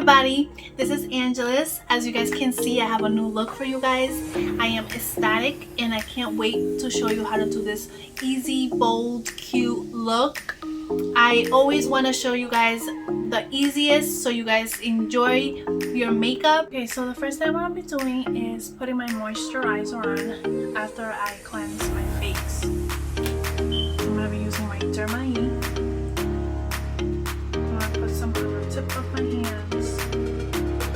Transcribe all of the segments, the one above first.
everybody, this is Angeles. As you guys can see, I have a new look for you guys. I am ecstatic and I can't wait to show you how to do this easy, bold, cute look. I always want to show you guys the easiest so you guys enjoy your makeup. Okay, so the first thing I'm going to be doing is putting my moisturizer on after I cleanse my face. I'm going to be using my Derma-E. Some on the tip of my hands,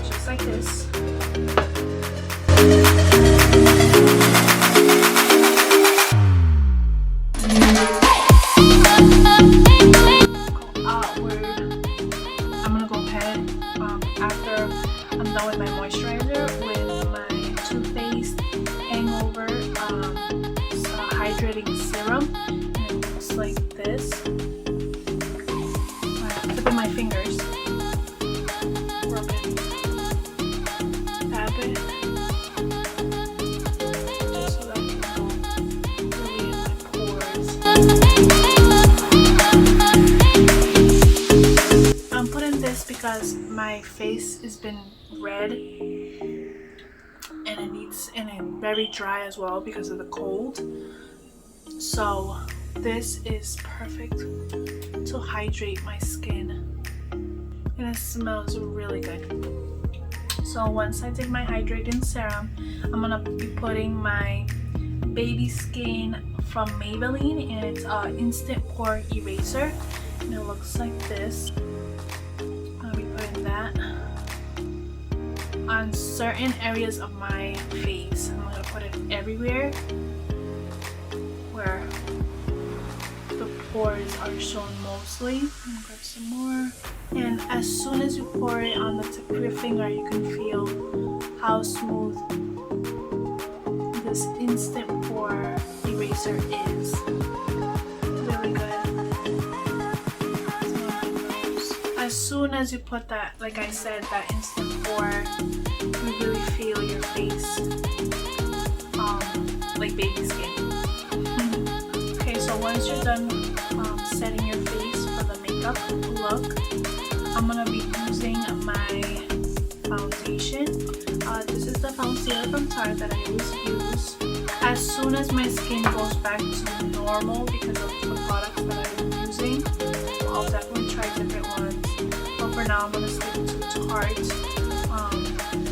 just like this. Go outward. I'm gonna go ahead after I'm done with my moisturizer with my Too Faced Hangover hydrating serum, and it looks like this. Clip my fingers, rub it, dab it, just so that it can go really in my pores. I'm putting this because my face has been red and it's very dry as well because of the cold. So this is perfect to hydrate my skin, and it smells really good. So once I did my hydrating serum, I'm gonna be putting my Baby Skin from Maybelline, and it's instant pore eraser, and it looks like this. I'll be putting that on certain areas of my face. I'm gonna put it everywhere where the pores are shown mostly. I'm gonna grab some more, and as soon as you pour it on the tip of your finger, you can feel how smooth this instant pore eraser is. Really good. As soon as you put that, like I said, that instant pore, you really feel your face like baby skin. So once you're done setting your face for the makeup look, I'm going to be using my foundation. This is the foundation from Tarte that I always use. As soon as my skin goes back to normal because of the products that I'm using, I'll definitely try different ones. But for now, I'm going to stick to Tarte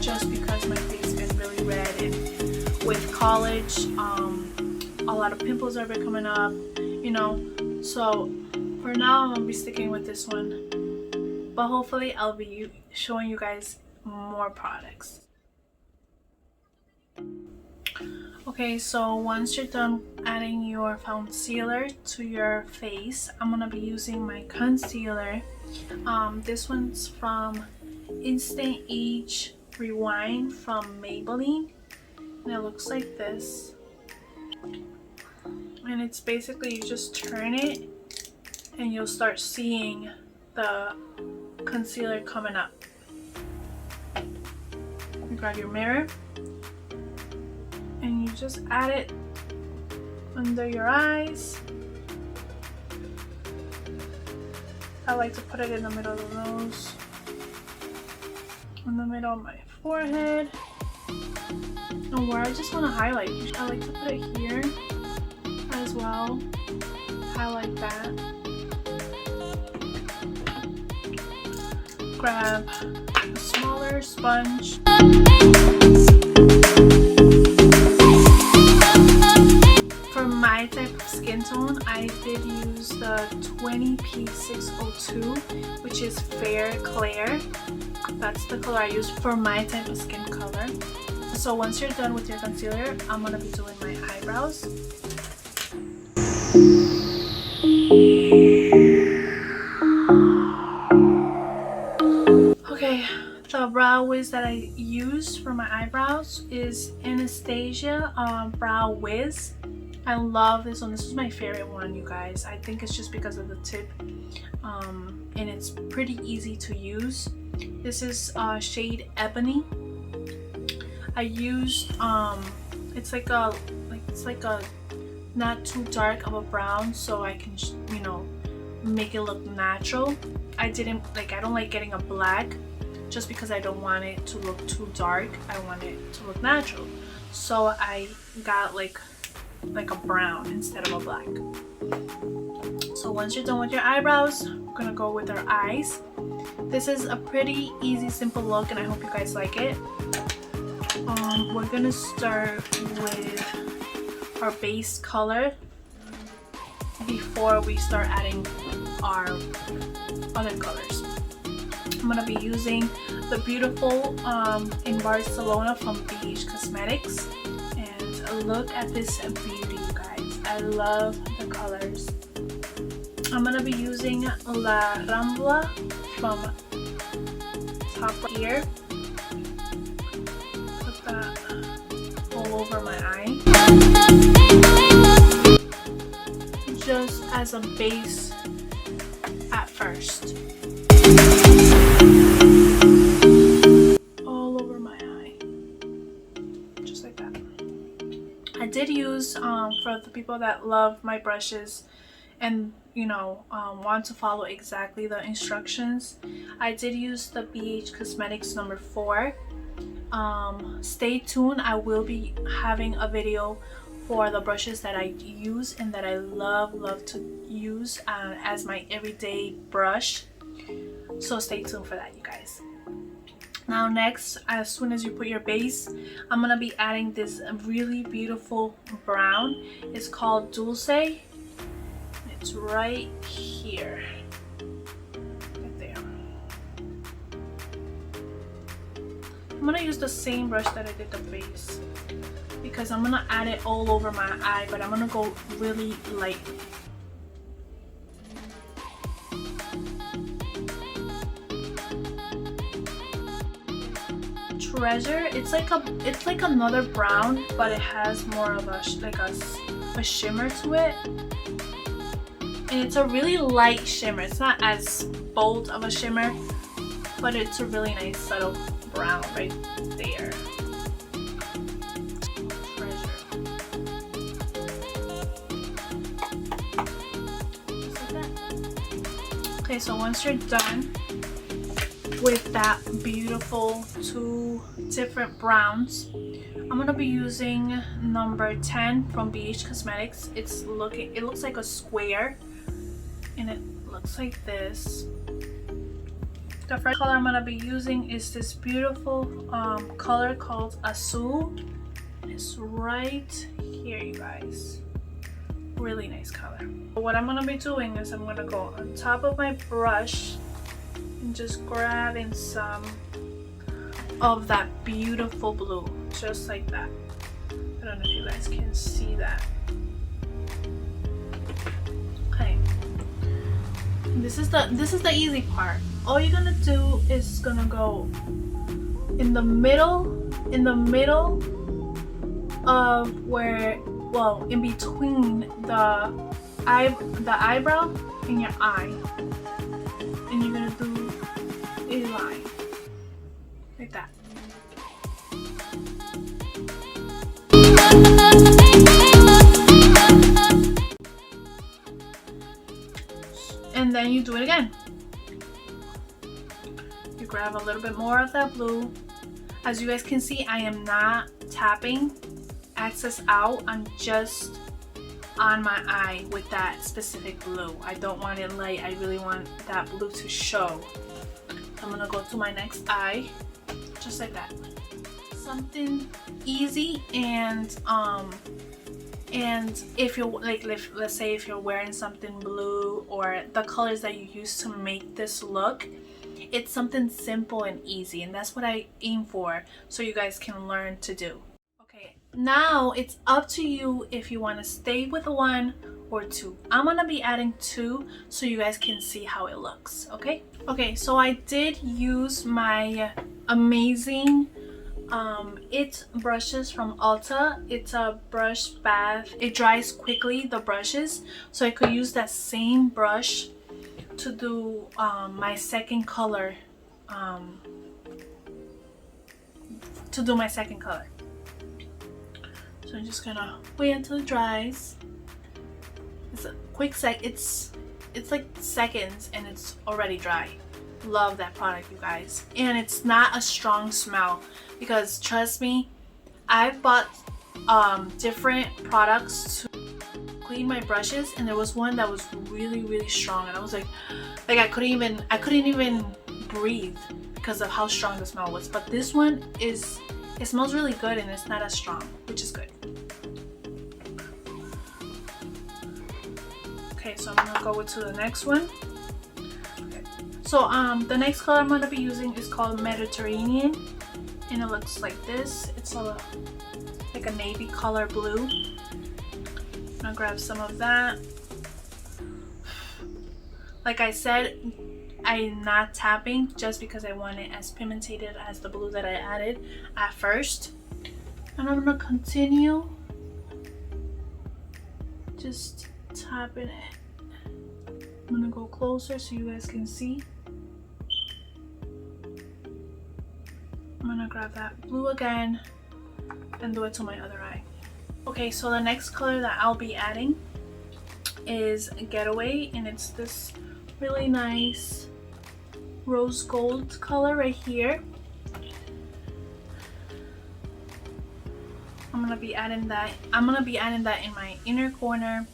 just because my face has been really red, and with college, a lot of pimples are coming up, you know, so for now I'm gonna be sticking with this one, but hopefully I'll be showing you guys more products. Okay, so once you're done adding your concealer to your face, I'm gonna be using my concealer. This one's from Instant Age Rewind from Maybelline, and it looks like this. And it's basically, you just turn it and you'll start seeing the concealer coming up. You grab your mirror and you just add it under your eyes. I like to put it in the middle of the nose, in the middle of my forehead, and where I just want to highlight. I like to put it here as well, highlight that. Grab a smaller sponge. For my type of skin tone, I did use the 20P602, which is Fair Clair. That's the color I use for my type of skin color. So once you're done with your concealer, I'm going to be doing my eyebrows. Okay, the brow wiz that I use for my eyebrows is Anastasia Brow Wiz. I love this one. This is my favorite one, you guys. I think it's just because of the tip, and it's pretty easy to use. This is shade Ebony. I used it's like a not too dark of a brown, so I can, you know, make it look natural. I don't like getting a black just because I don't want it to look too dark. I want it to look natural, so I got like a brown instead of a black. So once you're done with your eyebrows, we're gonna go with our eyes. This is a pretty easy, simple look, and I hope you guys like it. We're gonna start with our base color before we start adding our other colors. I'm gonna be using the beautiful in Barcelona from Beige Cosmetics, and look at this beauty, you guys. I love the colors. I'm gonna be using La Rambla from top right here. Put that all over my eye, just as a base at first. All over my eye, just like that. I did use, for the people that love my brushes and want to follow exactly the instructions, I did use the BH Cosmetics number 4. Stay tuned. I will be having a video for the brushes that I use and that I love to use as my everyday brush, so stay tuned for that, you guys. Now next, as soon as you put your base, I'm gonna be adding this really beautiful brown. It's called Dulce. It's right here, right there. I'm gonna use the same brush that I did the base, because I'm gonna add it all over my eye, but I'm gonna go really light. Treasure, it's like another brown, but it has more of a shimmer to it. And it's a really light shimmer. It's not as bold of a shimmer, but it's a really nice subtle brown right there. Treasure. Just like that. Okay, so once you're done with that beautiful 2 different browns, I'm gonna be using number 10 from BH Cosmetics. It looks like a square, and it looks like this. The first color I'm gonna be using is this beautiful color called Azul. It's right here, you guys. Really nice color. What I'm gonna be doing is I'm gonna go on top of my brush and just grabbing some of that beautiful blue, just like that. I don't know if you guys can see that. Okay, this is the easy part. All you're gonna do is gonna go in the middle of where, well, in between the eyebrow and your eye, and you're gonna do a line like that. And then you do it again. You grab a little bit more of that blue. As you guys can see, I am not tapping excess out. I'm just on my eye with that specific blue. I don't want it light. I really want that blue to show. I'm gonna go to my next eye, just like that. Something easy, and if you're let's say if you're wearing something blue, or the colors that you use to make this look, it's something simple and easy, and that's what I aim for, so you guys can learn to do. Okay, now it's up to you if you want to stay with 1 or 2. I'm gonna be adding 2 so you guys can see how it looks. Okay, so I did use my amazing It brushes from Ulta. It's a brush bath. It dries quickly, the brushes, so I could use that same brush to do my second color. So I'm just gonna wait until it dries. It's a quick it's like seconds and it's already dry. love that product, you guys. And it's not a strong smell, because trust me, I've bought different products to clean my brushes, and there was one that was really strong, and I was like I couldn't even breathe because of how strong the smell was. But this one it smells really good, and it's not as strong, which is good. Okay, so I'm gonna go to the next one. Okay. So the next color I'm gonna be using is called Mediterranean, and it looks like this. It's like a navy color blue. I'm gonna grab some of that. Like I said, I'm not tapping just because I want it as pigmented as the blue that I added at first. And I'm gonna continue just tapping it. I'm gonna go closer so you guys can see. I'm gonna grab that blue again and do it to my other eye. Okay, so the next color that I'll be adding is Getaway, and it's this really nice rose gold color right here. I'm gonna be adding that in my inner corner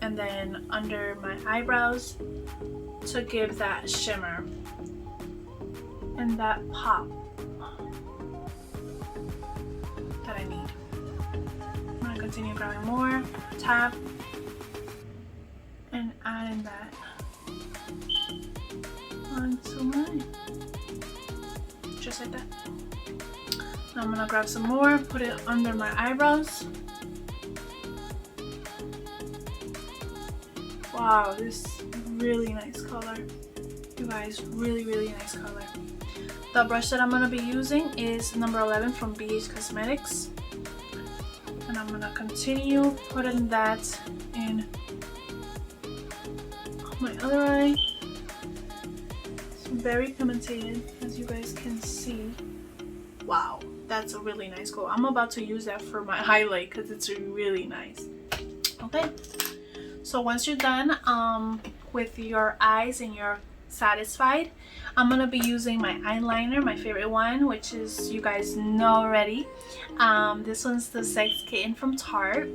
and then under my eyebrows to give that shimmer and that pop that I need. I'm gonna continue grabbing more, tap, and adding that onto mine, just like that. Now I'm gonna grab some more, put it under my eyebrows. Wow, this really nice color, you guys, really nice color. The brush that I'm gonna be using is number 11 from BH Cosmetics, and I'm gonna continue putting that in my other eye. It's very pigmented, as you guys can see. Wow, that's a really nice color. I'm about to use that for my highlight because it's really nice. Okay, so once you're done with your eyes and you're satisfied, I'm gonna be using my eyeliner, my favorite one, which is, you guys know already. This one's the Sex Kitten from Tarte,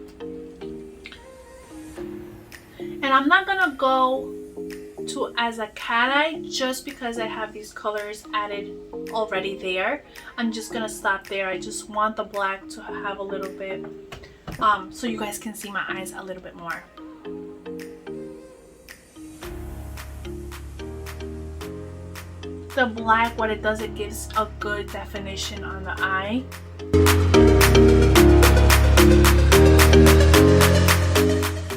and I'm not gonna go to as a cat eye just because I have these colors added already there. I'm just gonna stop there. I just want the black to have a little bit so you guys can see my eyes a little bit more. The black, what it does, it gives a good definition on the eye.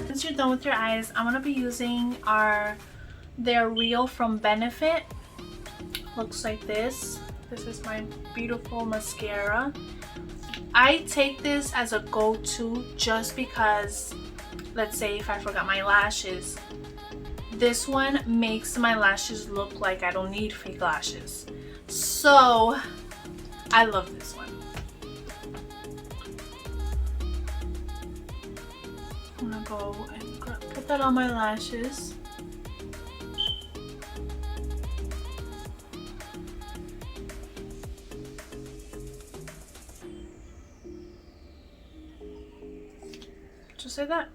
Once you're done with your eyes, I'm gonna be using their Real from Benefit. Looks like this. This is my beautiful mascara. I take this as a go-to just because, let's say if I forgot my lashes, this one makes my lashes look like I don't need fake lashes. So I love this one. I'm gonna go and put that on my lashes. Just like that.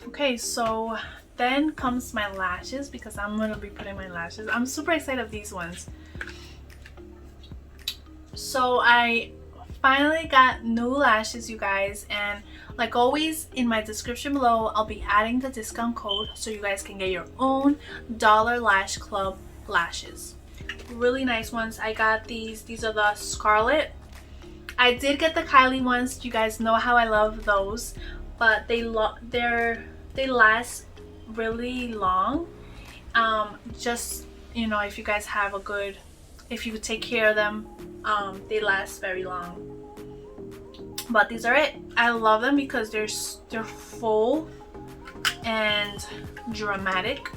Okay, so then comes my lashes, because I'm gonna be putting my lashes. I'm super excited of these ones. So I finally got new lashes, you guys, and like always in my description below I'll be adding the discount code so you guys can get your own Dollar Lash Club lashes. Really nice ones. I got these are the Scarlet. I did get the Kylie ones. You guys know how I love those, but they last really long. Just, you know, if you guys have if you take care of them, they last very long. But these are it. I love them because they're full and dramatic,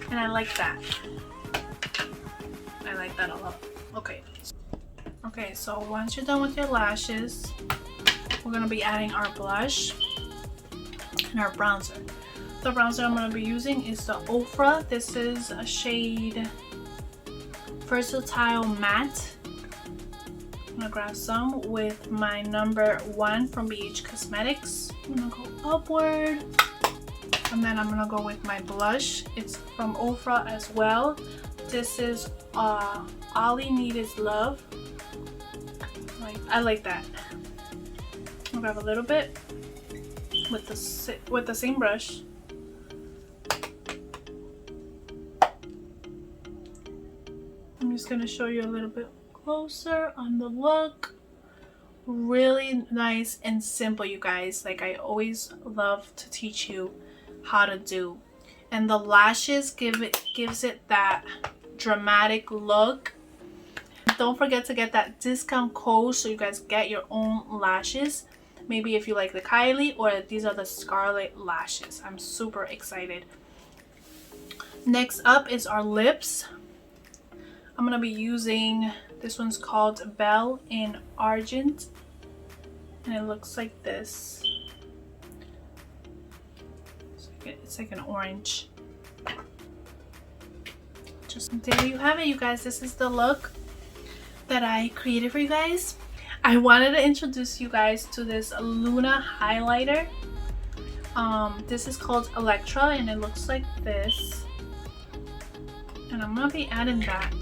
and I like that. I like that a lot. Okay, so once you're done with your lashes, we're gonna be adding our blush and our bronzer. The bronzer I'm going to be using is the Ofra. This is a shade Versatile Matte. I'm going to grab some with my number 1 from BH Cosmetics. I'm going to go upward. And then I'm going to go with my blush. It's from Ofra as well. This is All You Need Is Love. I like that. I'll grab a little bit with the same brush. I'm just gonna show you a little bit closer on the look. Really nice and simple, you guys. Like I always love to teach you how to do. And the lashes gives it that dramatic look. Don't forget to get that discount code so you guys get your own lashes. Maybe if you like the Kylie, or these are the Scarlett lashes. I'm super excited. Next up is our lips. I'm gonna be using, this one's called Belle in Argent, and it looks like this. It's like an orange. Just there you have it, you guys. This is the look that I created for you guys. I wanted to introduce you guys to this Luna highlighter. This is called Electra, and it looks like this. And I'm gonna be adding that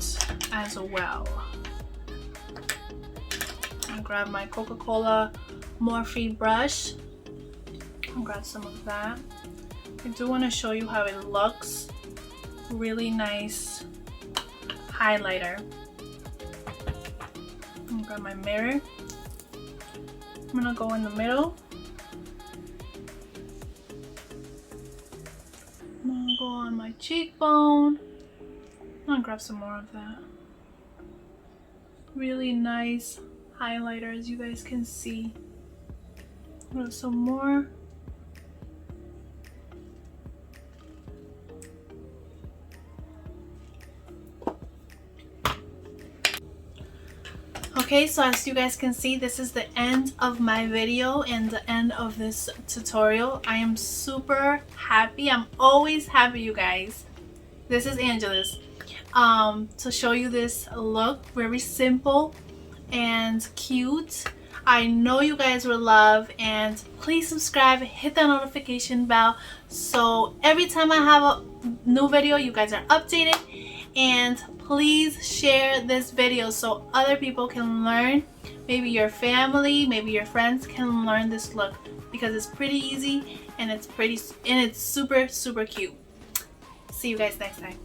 as well. I'll grab my Coca-Cola Morphe brush. I'll grab some of that. I do want to show you how it looks. Really nice highlighter. I'm gonna grab my mirror. I'm gonna go in the middle. I'm gonna go on my cheekbone. I'm gonna grab some more of that. Really nice highlighter, as you guys can see. Grab some more. Okay, so as you guys can see, this is the end of my video and the end of this tutorial. I am super happy. I'm always happy, you guys. This is Angela's. To show you this look, very simple and cute. I know you guys will love, and please subscribe, hit that notification bell so every time I have a new video you guys are updated. And please share this video so other people can learn. Maybe your family, maybe your friends can learn this look, because it's pretty easy and it's super cute. See you guys next time.